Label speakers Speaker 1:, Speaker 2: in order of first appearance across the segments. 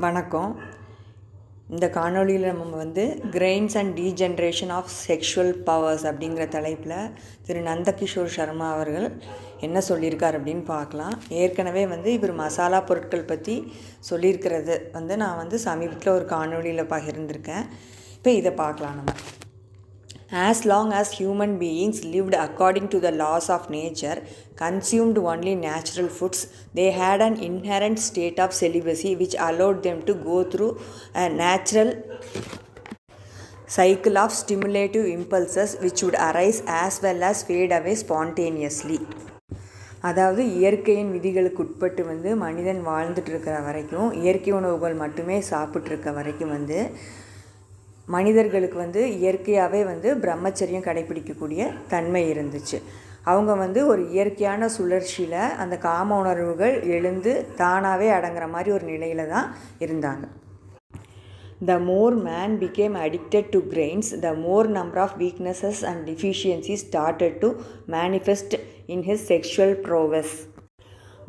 Speaker 1: வணக்கம். இந்த காணொளியில் நம்ம grains and degeneration of sexual powers அப்படிங்கிற தலைப்பில் திரு நந்தகிஷோர் சர்மா அவர்கள் என்ன சொல்லியிருக்கார் அப்படின்னு பார்க்கலாம். ஏற்கனவே இவர் மசாலா பொருட்கள் பற்றி சொல்லியிருக்கிறது நான் சமீபத்தில் ஒரு காணொளியில் பகிர்ந்திருக்கேன். இப்போ இதை பார்க்கலாம். நம்ம as long as human beings lived according to the laws of nature, consumed only natural foods, they had an inherent state of celibacy which allowed them to go through a natural cycle of stimulative impulses which would arise as well as fade away spontaneously. அதாவது இயற்கையின் விதிகளுக்கு உட்பட்டு மனிதன் வாழ்ந்துட்டு இருக்கிற வரைக்கும், இயற்கை உணவுகள் மட்டுமே சாப்பிட்ருக்க வரைக்கும் மனிதர்களுக்கு இயற்கையாகவே பிரம்மச்சரியம் கடைப்பிடிக்கக்கூடிய தன்மை இருந்துச்சு. அவங்க ஒரு இயற்கையான சுழற்சியில் அந்த காம உணர்வுகள் எழுந்து தானாகவே அடங்குற மாதிரி ஒரு நிலையில் தான் இருந்தாங்க. The more man became addicted to grains, the more number of weaknesses and deficiencies started to manifest in his sexual prowess.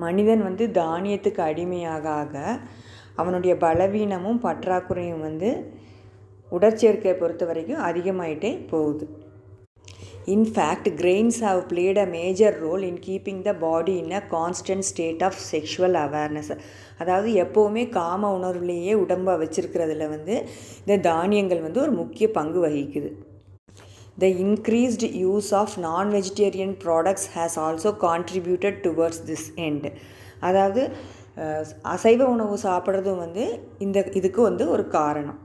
Speaker 1: மனிதன் தானியத்துக்கு அடிமையாக அவனுடைய பலவீனமும் பற்றாக்குறையும் உடற்சேர்க்கையை பொறுத்த வரைக்கும் அதிகமாகிட்டே போகுது. In fact grains have played a major role in keeping the body in a constant state of sexual awareness. அதாவது எப்போவுமே காம உணர்வுலேயே உடம்பை வச்சிருக்கிறதுல இந்த தானியங்கள் ஒரு முக்கிய பங்கு வகிக்குது. The increased use of non-vegetarian products has also contributed towards this end. அதாவது அசைவ உணவு சாப்பிட்றதும் இதுக்கு ஒரு காரணம்.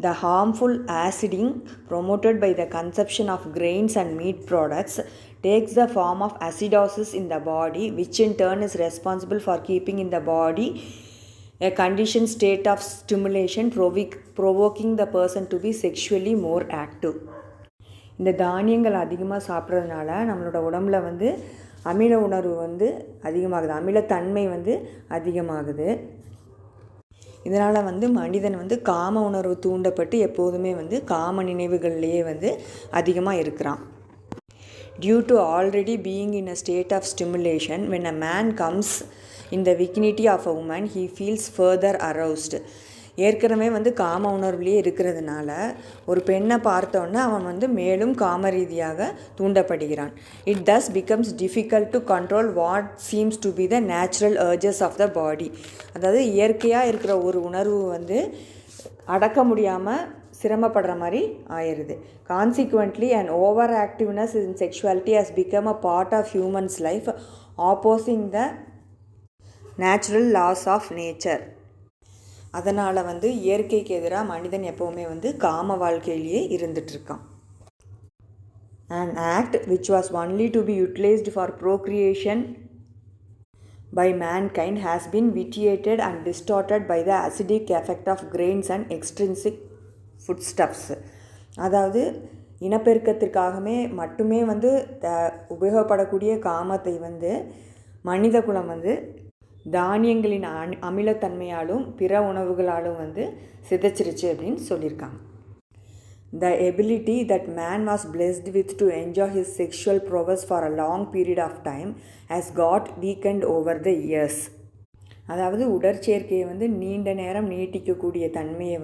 Speaker 1: The harmful aciding promoted by the consumption of grains and meat products takes the form of acidosis in the body, which in turn is responsible for keeping in the body a conditioned state of stimulation, provoking the person to be sexually more active. இந்த தானியங்கள் அதிகமாக சாப்பிட்றதுனால நம்மளோட உடம்புல அமில உணர்வு அதிகமாகுது, அமிலத்தன்மை அதிகமாகுது. இதனால் மனிதன் காம உணர்வு தூண்டப்பட்டு எப்போதுமே காம நினைவுகள்லேயே அதிகமாக இருக்கிறான். Due to already being in a state of stimulation, when a man comes in the vicinity of a woman, he feels further aroused. ஏற்கனவே காம உணர்வுலேயே இருக்கிறதுனால ஒரு பெண்ணை பார்த்தோன்னே அவன் மேலும் காம ரீதியாக தூண்டப்படுகிறான். It thus becomes difficult to control what seems to be the natural urges of the body. அதாவது இயற்கையாக இருக்கிற ஒரு உணர்வு அடக்க முடியாமல் சிரமப்படுற மாதிரி ஆயிடுது. Consequently, an overactiveness in sexuality has become a part of human's life, opposing the natural laws of nature. அதனால் இயற்கைக்கு எதிராக மனிதன் எப்போவுமே காம வாழ்க்கையிலேயே இருந்துகிட்ருக்கான். An act which was only to be utilized for procreation by mankind has been vitiated and distorted by the acidic effect of grains and extrinsic foodstuffs. அதாவது இனப்பெருக்கத்திற்காகவே மட்டுமே உபயோகப்படக்கூடிய காமத்தை மனித குலம் தானியங்களின் அமிலத்தன்மையாலும் பிற உணவுகளாலும் சிதைச்சிருச்சு அப்படின்னு சொல்லியிருக்காங்க. The ability that man was blessed with to enjoy his sexual prowess for a long period of time has got weakened over the years. அதாவது உடற்சேர்க்கையை நீண்ட நேரம் நீட்டிக்கக்கூடிய தன்மையை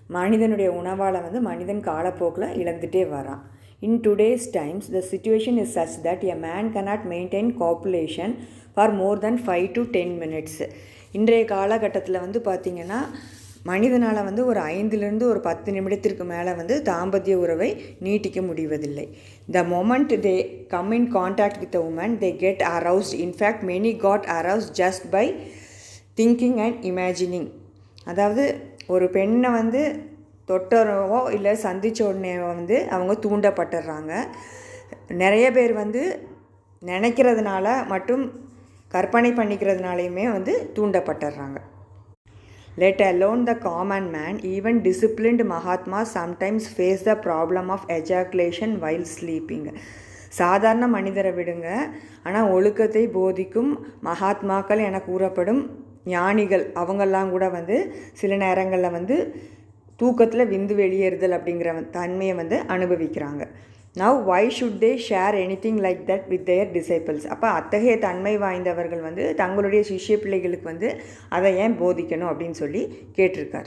Speaker 1: மனிதனுடைய உணவால் மனிதன் காலப்போக்கில் இழந்துட்டே வரான். In today's times, the situation is such that a man cannot maintain copulation for more than 5 to 10 minutes. இன்றைய காலகட்டத்தில் பார்த்திங்கன்னா மனிதனால் ஒரு 5லேருந்து ஒரு 10 நிமிடத்திற்கு மேலே தாம்பத்திய உறவை நீட்டிக்க முடிவதில்லை. The moment they come in contact with a woman, they get aroused. In fact, many got aroused just by thinking and imagining. அதாவது ஒரு பெண்ணை தொட்டரவோ இல்லை சந்தித்த உடனே அவங்க தூண்டப்பட்டுடுறாங்க. நிறைய பேர் நினைக்கிறதுனால மற்றும் கற்பனை பண்ணிக்கிறதுனாலையுமே தூண்டப்பட்டுடுறாங்க. Let alone the common man, even disciplined Mahatmas sometimes face the problem of ejaculation while sleeping. சாதாரண மனிதரை விடுங்க, ஆனால் ஒழுக்கத்தை போதிக்கும் மகாத்மாக்கள் என கூறப்படும் ஞானிகள் அவங்கெல்லாம் கூட சில நேரங்களில் தூக்கத்தில் விந்து வெளியேறுதல் அப்படிங்கிற தன்மையை அனுபவிக்கிறாங்க. Now why should they share anything like that with their disciples. அப்போ அத்தகைய தன்மை வாய்ந்தவர்கள் வந்து தங்களுடைய சிஷ்ய பிள்ளைகளுக்கு வந்து அதை ஏன் போதிக்கணும் அப்படின்னு சொல்லி கேட்டிருக்கார்.